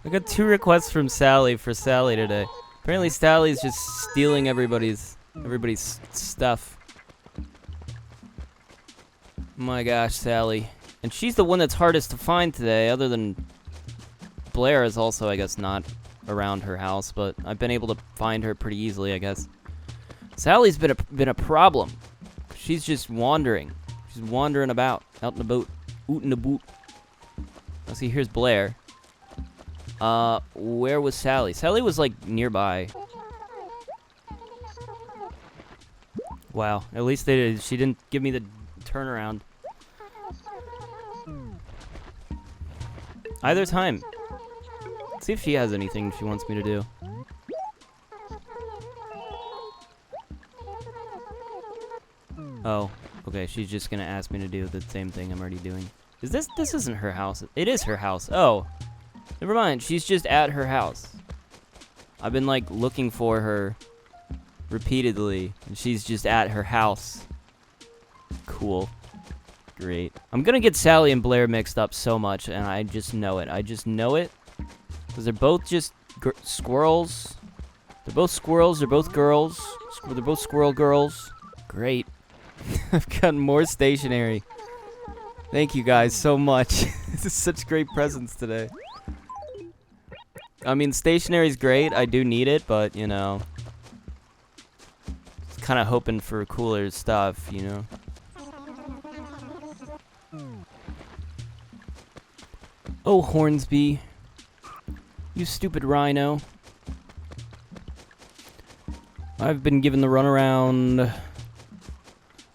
I got 2 requests from Sally for Sally today. Apparently Sally's just stealing everybody's stuff. My gosh, Sally. And she's the one that's hardest to find today, other than Blair is also, I guess, not around her house, but I've been able to find her pretty easily, I guess. Sally's been a problem. She's just wandering. She's wandering about, out in the boat, oot in the boot. Let's see, here's Blair. Where was Sally? Sally was, like, nearby. Wow, at least she didn't give me the turnaround. Either time. See if she has anything she wants me to do. Oh, okay, she's just gonna ask me to do the same thing I'm already doing. This isn't her house. It is her house. Oh. Never mind, she's just at her house. I've been, like, looking for her repeatedly, and she's just at her house. Cool. Great. I'm gonna get Sally and Blair mixed up so much, and I just know it. I just know it. Because they're both just squirrels. They're both squirrels. They're both girls. They're both squirrel girls. Great. I've gotten more stationery. Thank you guys so much. This is such great presents today. I mean, stationery's great. I do need it, but, you know. Just kind of hoping for cooler stuff, you know. Oh, Hornsby. You stupid rhino. I've been given the runaround.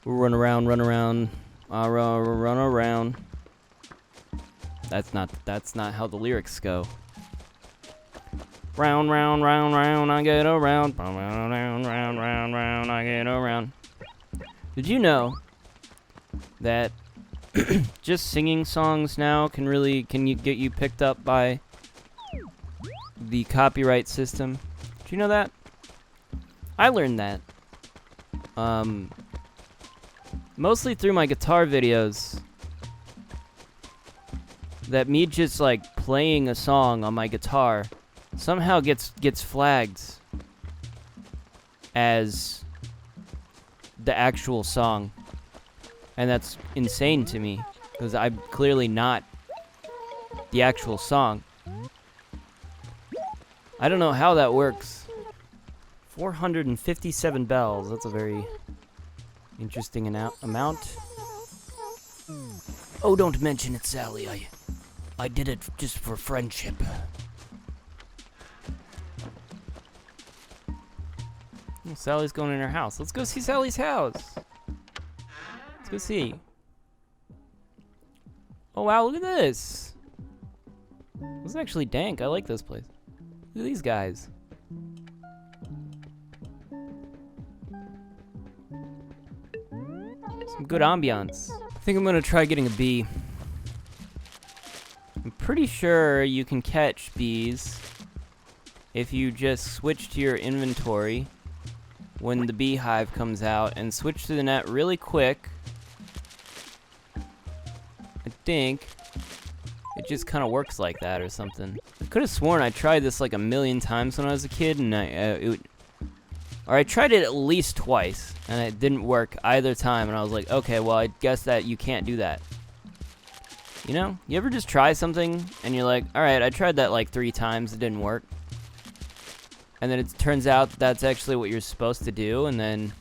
Run around, run around. Run around. That's not how the lyrics go. Round, round, round, round, I get around. Round, round, round, round, round, I get around. Did you know that just singing songs now can get you picked up by the copyright system? Did you know that? I learned that. Mostly through my guitar videos. That me just, like, playing a song on my guitar somehow gets flagged as the actual song. And that's insane to me, because I'm clearly not the actual song. I don't know how that works. 457 bells, that's a very interesting amount. Oh, don't mention it, Sally. I did it just for friendship. Oh, Sally's going in her house. Let's go see Sally's house. Let's go see. Oh, wow, look at this. This is actually dank. I like this place. Look at these guys. Some good ambiance. I think I'm gonna try getting a bee. I'm pretty sure you can catch bees if you just switch to your inventory when the beehive comes out and switch to the net really quick. I think it just kind of works like that or something. I could have sworn I tried this like a million times when I was a kid, and I tried it at least twice, and it didn't work either time, and I was like, okay, well, I guess that you can't do that. You know? You ever just try something, and you're like, alright, I tried that like 3 times, it didn't work. And then it turns out that's actually what you're supposed to do, and then,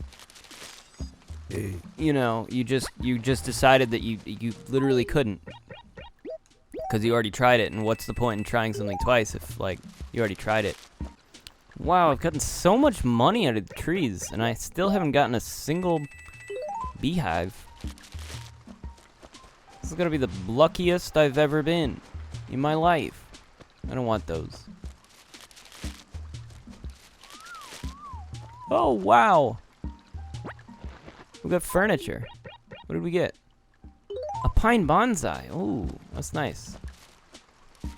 you know, you just decided that you literally couldn't. Because you already tried it, and what's the point in trying something twice if, like, you already tried it? Wow, I've gotten so much money out of the trees, and I still haven't gotten a single beehive. This is gonna be the luckiest I've ever been in my life. I don't want those. Oh, wow! We got furniture. What did we get? A pine bonsai. Ooh, that's nice. I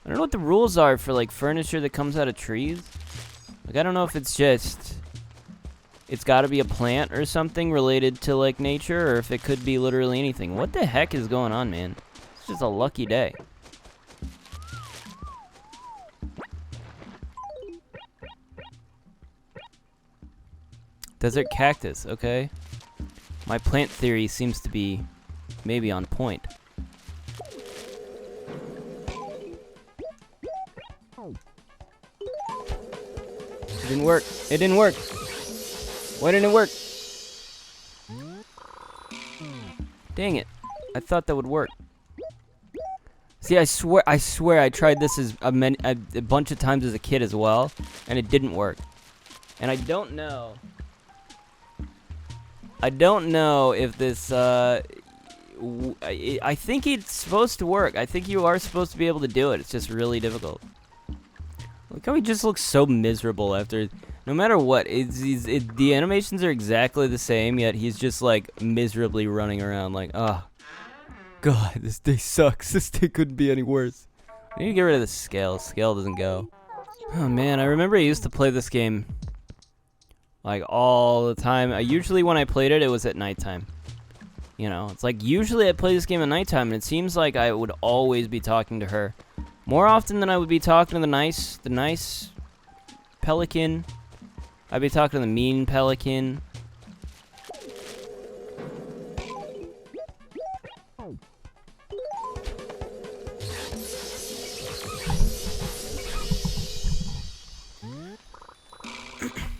don't know what the rules are for, like, furniture that comes out of trees. Like, I don't know if it's just... It's gotta be a plant or something related to, like, nature, or if it could be literally anything. What the heck is going on, man? It's just a lucky day. Desert cactus, okay. My plant theory seems to be maybe on point. It didn't work. It didn't work. Why didn't it work? Dang it. I thought that would work. See, I swear I tried this as a bunch of times as a kid as well, and it didn't work. And I don't know if this, I think it's supposed to work. I think you are supposed to be able to do it. It's just really difficult. Look how he just looks so miserable after, no matter what, the animations are exactly the same, yet he's just like miserably running around like, oh, God, this day sucks. This day couldn't be any worse. I need to get rid of the scale. Scale doesn't go. Oh man, I remember I used to play this game like all the time. Usually when I played it, it was at nighttime. You know, it's like usually I play this game at nighttime, and it seems like I would always be talking to her. More often than I would be talking to the nice pelican. I'd be talking to the mean pelican.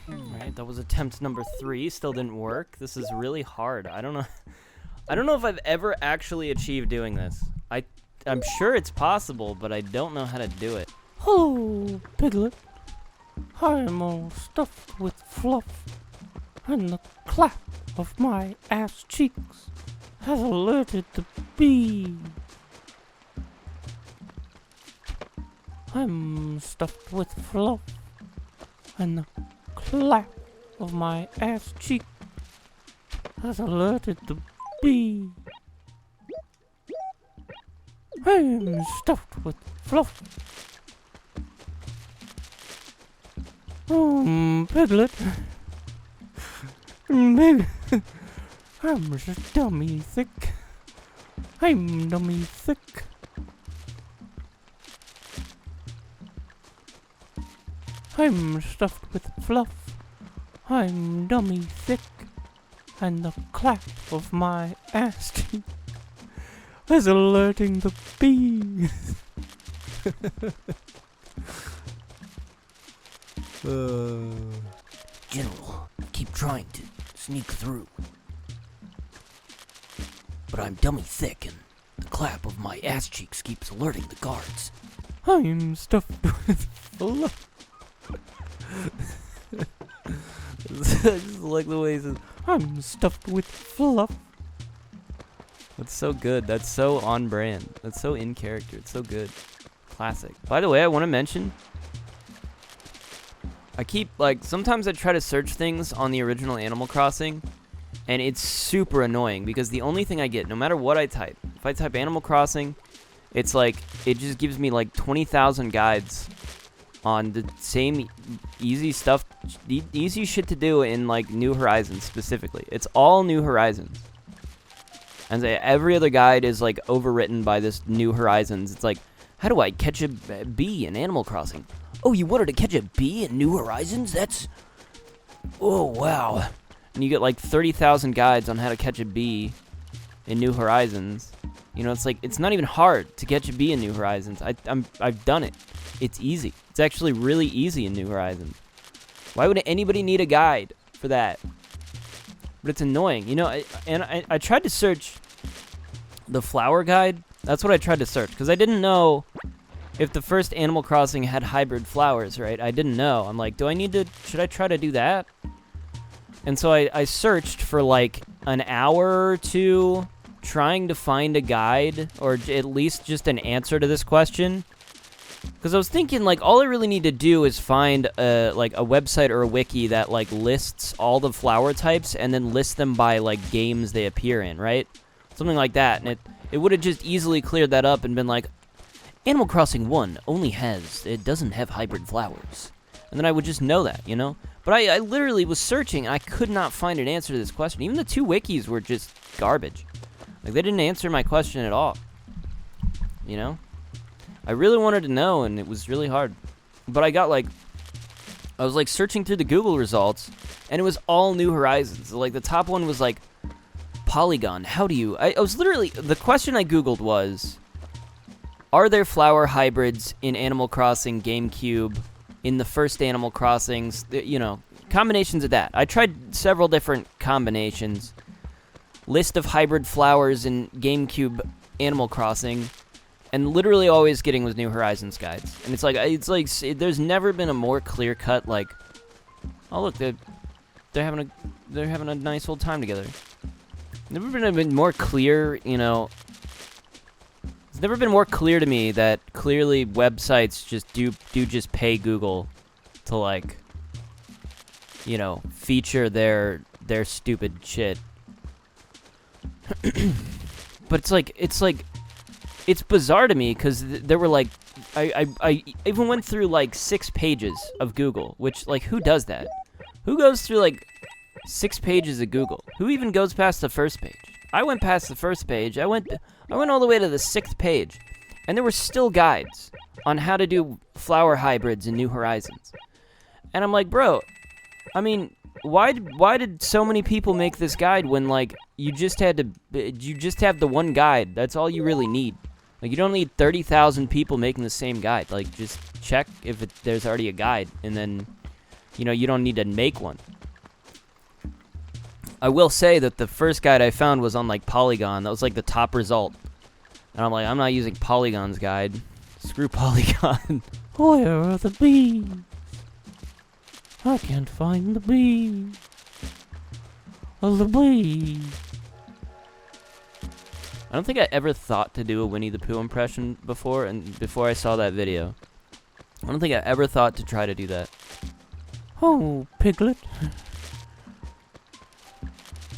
Alright, that was attempt number 3. Still didn't work. This is really hard. I don't know if I've ever actually achieved doing this. I'm sure it's possible, but I don't know how to do it. Hello, Piglet. I am all stuffed with fluff, and the clap of my ass cheeks has alerted the bee. I'm stuffed with fluff, and the clap of my ass cheek has alerted the bee. I'm stuffed with fluff. Piglet. Piglet. I'm just dummy thick. I'm dummy thick. I'm stuffed with fluff. I'm dummy thick. And the clap of my ass cheek is alerting the bees. General, I keep trying to sneak through. But I'm dummy thick, and the clap of my ass cheeks keeps alerting the guards. I'm stuffed with fluff. I just like the way he says, I'm stuffed with fluff. that's so good. That's so on brand. That's so in character. It's so good. Classic. By the way, I want to mention, I keep, like, sometimes I try to search things on the original Animal Crossing, and it's super annoying because the only thing I get, no matter what I type, if I type Animal Crossing, it's like, it just gives me like 20,000 guides on the same easy stuff, easy shit to do in like New Horizons specifically. It's all New Horizons. And every other guide is like overwritten by this New Horizons. It's like, how do I catch a bee in Animal Crossing? Oh, you wanted to catch a bee in New Horizons? That's... Oh, wow. And you get like 30,000 guides on how to catch a bee in New Horizons. You know, it's like, it's not even hard to catch a bee in New Horizons. I've done it. It's easy. It's actually really easy in New Horizons. Why would anybody need a guide for that? But it's annoying, you know. I tried to search the flower guide. That's what I tried to search, because I didn't know if the first Animal Crossing had hybrid flowers, right? I didn't know. I'm like, should I try to do that? And so I searched for like an hour or two trying to find a guide, or at least just an answer to this question. Because I was thinking, like, all I really need to do is find like a website or a wiki that like lists all the flower types and then lists them by like games they appear in, right? Something like that. And it would have just easily cleared that up and been like, Animal Crossing 1 it doesn't have hybrid flowers. And then I would just know that, you know? But I literally was searching, and I could not find an answer to this question. Even the 2 wikis were just garbage. Like, they didn't answer my question at all. You know? I really wanted to know, and it was really hard. But I got, like, I was like searching through the Google results, and it was all New Horizons. Like the top one was like Polygon. How do you? I was literally, the question I Googled was, are there flower hybrids in Animal Crossing GameCube, in the first Animal Crossings? You know, combinations of that. I tried several different combinations. List of hybrid flowers in GameCube Animal Crossing. And literally always getting was New Horizons guides. And it's like there's never been a more clear-cut, like, oh look, they're having a nice old time together. Never been a bit more clear, you know. It's never been more clear to me that clearly websites just do just pay Google to, like, you know, feature their stupid shit. But it's bizarre to me because there were like, I even went through like 6 pages of Google, which, like, who does that? Who goes through like 6 pages of Google? Who even goes past the first page? I went past the first page. I went all the way to the 6th page, and there were still guides on how to do flower hybrids in New Horizons. And I'm like, bro, I mean, why did so many people make this guide when, like, you just have the one guide? That's all you really need. Like, you don't need 30,000 people making the same guide. Like, just check if there's already a guide, and then, you know, you don't need to make one. I will say that the first guide I found was on, like, Polygon. That was, like, the top result. And I'm like, I'm not using Polygon's guide. Screw Polygon. Where are the bees? I can't find the bees. Oh, the bees. I don't think I ever thought to do a Winnie the Pooh impression before, and before I saw that video. I don't think I ever thought to try to do that. Oh, Piglet.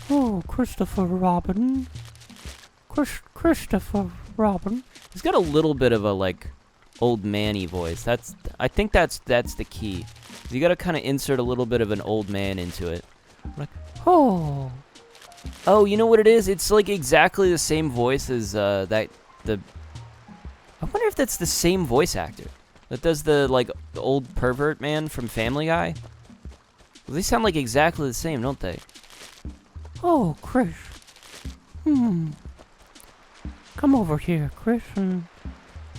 Oh, Christopher Robin. Christopher Robin. He's got a little bit of a, like, old man-y voice. I think that's the key. You gotta kind of insert a little bit of an old man into it. Like, oh. Oh, you know what it is? It's like exactly the same voice as I wonder if that's the same voice actor that does the, like, the old pervert man from Family Guy. Well, they sound like exactly the same, don't they? Oh, Chris. Come over here, Chris, and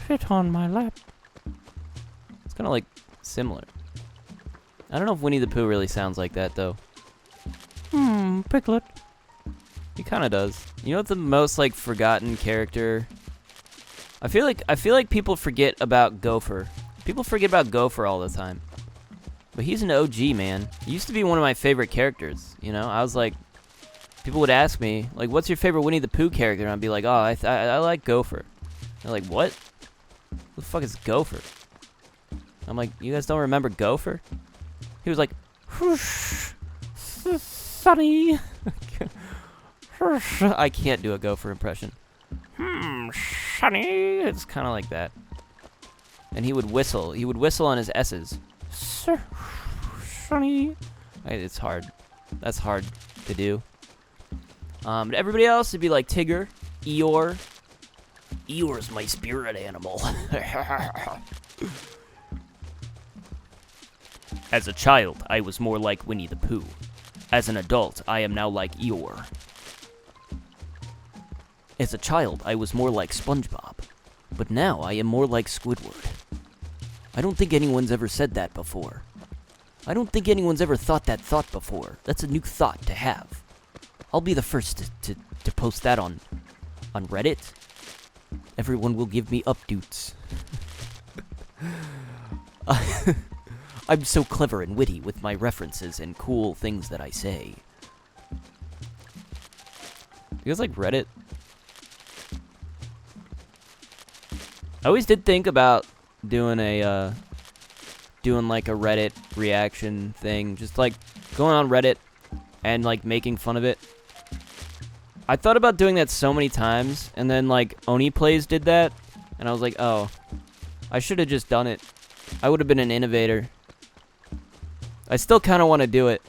sit on my lap. It's kind of like similar. I don't know if Winnie the Pooh really sounds like that though. Piglet. He kind of does. You know what the most, like, forgotten character? I feel like people forget about Gopher. People forget about Gopher all the time. But he's an OG, man. He used to be one of my favorite characters, you know? I was like, people would ask me, like, what's your favorite Winnie the Pooh character? And I'd be like, oh, I like Gopher. They're like, what? Who the fuck is Gopher? I'm like, you guys don't remember Gopher? He was like, Sonny. I can't do a Gopher impression. Sonny. It's kind of like that. And he would whistle. He would whistle on his S's. Sonny. It's hard. That's hard to do. But everybody else would be like Tigger, Eeyore. Eeyore's my spirit animal. As a child, I was more like Winnie the Pooh. As an adult, I am now like Eeyore. As a child, I was more like SpongeBob. But now I am more like Squidward. I don't think anyone's ever said that before. I don't think anyone's ever thought that thought before. That's a new thought to have. I'll be the first to post that on Reddit. Everyone will give me updates. I'm so clever and witty with my references and cool things that I say. You guys like Reddit? I always did think about doing a like a Reddit reaction thing, just like going on Reddit and like making fun of it. I thought about doing that so many times, and then like Oni Plays did that, and I was like, oh, I should have just done it. I would have been an innovator. I still kind of want to do it.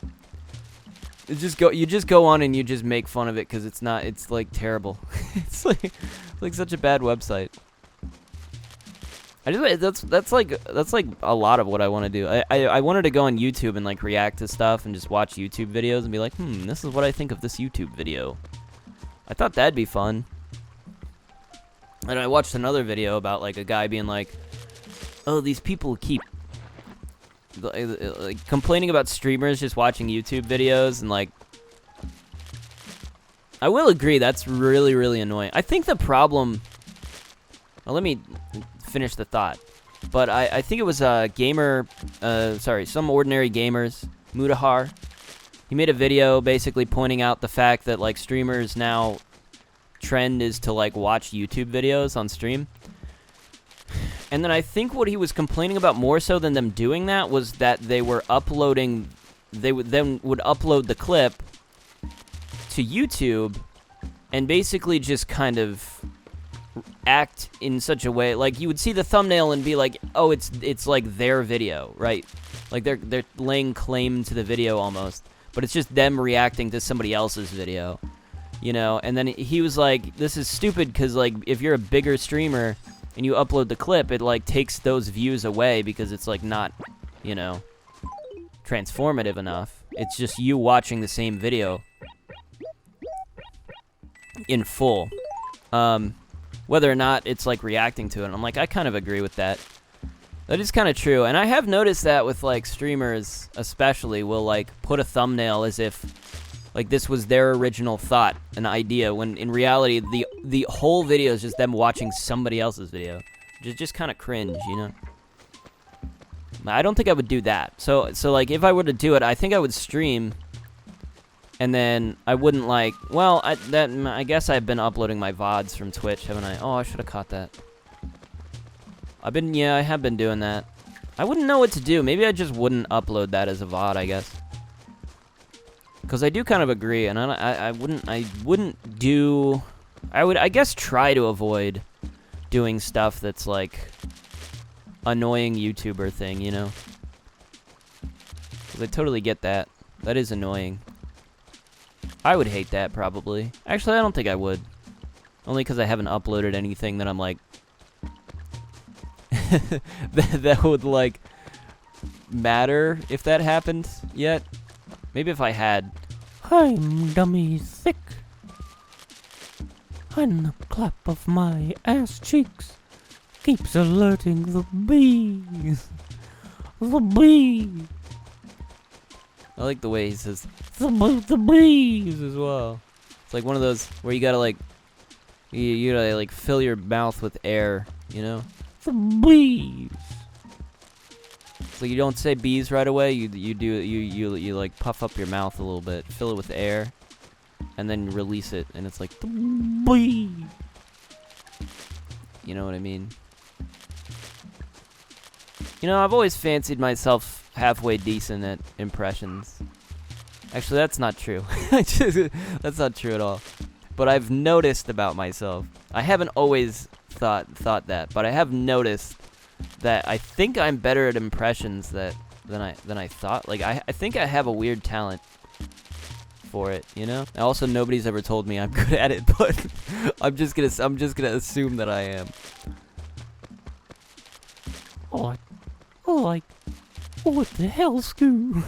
You just go on and you just make fun of it because it's like terrible. It's like such a bad website. that's like a lot of what I want to do. I wanted to go on YouTube and like react to stuff and just watch YouTube videos and be like, this is what I think of this YouTube video. I thought that'd be fun. And I watched another video about like a guy being like, oh, these people keep like complaining about streamers just watching YouTube videos, and like, I will agree that's really, really annoying. I think the problem, well, let me finish the thought, but I think it was some ordinary gamers, Mudahar. He made a video basically pointing out the fact that like streamers now trend is to like watch YouTube videos on stream. And then I think what he was complaining about more so than them doing that was that they were uploading, they would upload the clip to YouTube and basically just kind of act in such a way, like you would see the thumbnail and be like, oh, it's like their video, right? Like they're laying claim to the video almost, but it's just them reacting to somebody else's video, you know? And then he was like, this is stupid because like if you're a bigger streamer and you upload the clip, it like takes those views away because it's like not, you know, transformative enough. It's just you watching the same video in full, whether or not it's like reacting to it. And I'm like, I kind of agree with that. That is kind of true. And I have noticed that with like streamers especially will like put a thumbnail as if like this was their original thought, an idea, when in reality the whole video is just them watching somebody else's video. Just kind of cringe, you know? I don't think I would do that. So like if I were to do it, I think I would stream, and then I wouldn't like, well, I guess I've been uploading my VODs from Twitch, haven't I? Oh, I should have caught that. I have been doing that. I wouldn't know what to do. Maybe I just wouldn't upload that as a VOD, I guess. Because I do kind of agree, and I wouldn't do, I guess try to avoid doing stuff that's like annoying YouTuber thing, you know? Because I totally get that. That is annoying. I would hate that, probably. Actually, I don't think I would. Only because I haven't uploaded anything that I'm like... that would, like, matter if that happened yet. Maybe if I had. I'm dummy thick, and the clap of my ass cheeks keeps alerting the bees. The bee. I like the way he says The bees. as well. It's like one of those where you gotta like, you gotta like fill your mouth with air, you know? The bees. So you don't say bees right away. You like puff up your mouth a little bit, fill it with air, and then release it, and it's like The bee. you know what I mean? You know, I've always fancied myself halfway decent at impressions. Actually, that's not true. That's not true at all. But I've noticed about myself. I haven't always thought that, but I have noticed that I think I'm better at impressions than I thought. Like I think I have a weird talent for it, you know? Also, nobody's ever told me I'm good at it, but I'm just gonna assume that I am. What the hell, Scoo?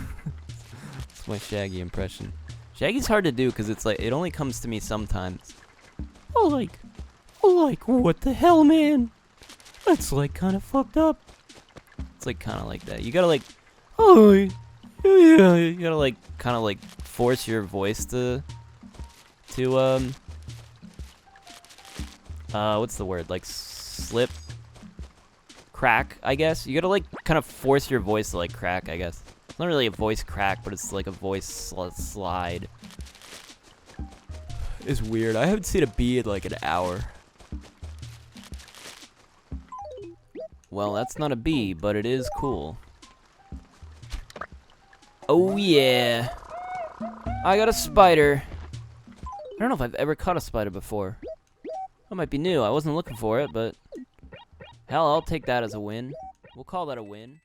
It's my Shaggy impression. Shaggy's hard to do because it's like it only comes to me sometimes. What the hell, man? That's like kind of fucked up. It's like kind of like that. You gotta like, Oh, yeah. you gotta like kind of like force your voice to what's the word? Like crack, I guess. You gotta like kind of force your voice to like crack, I guess. It's not really a voice crack, but it's like a voice slide. It's weird. I haven't seen a bee in like an hour. Well, that's not a bee, but it is cool. Oh yeah. I got a spider. I don't know if I've ever caught a spider before. That might be new. I wasn't looking for it, but hell, I'll take that as a win. We'll call that a win.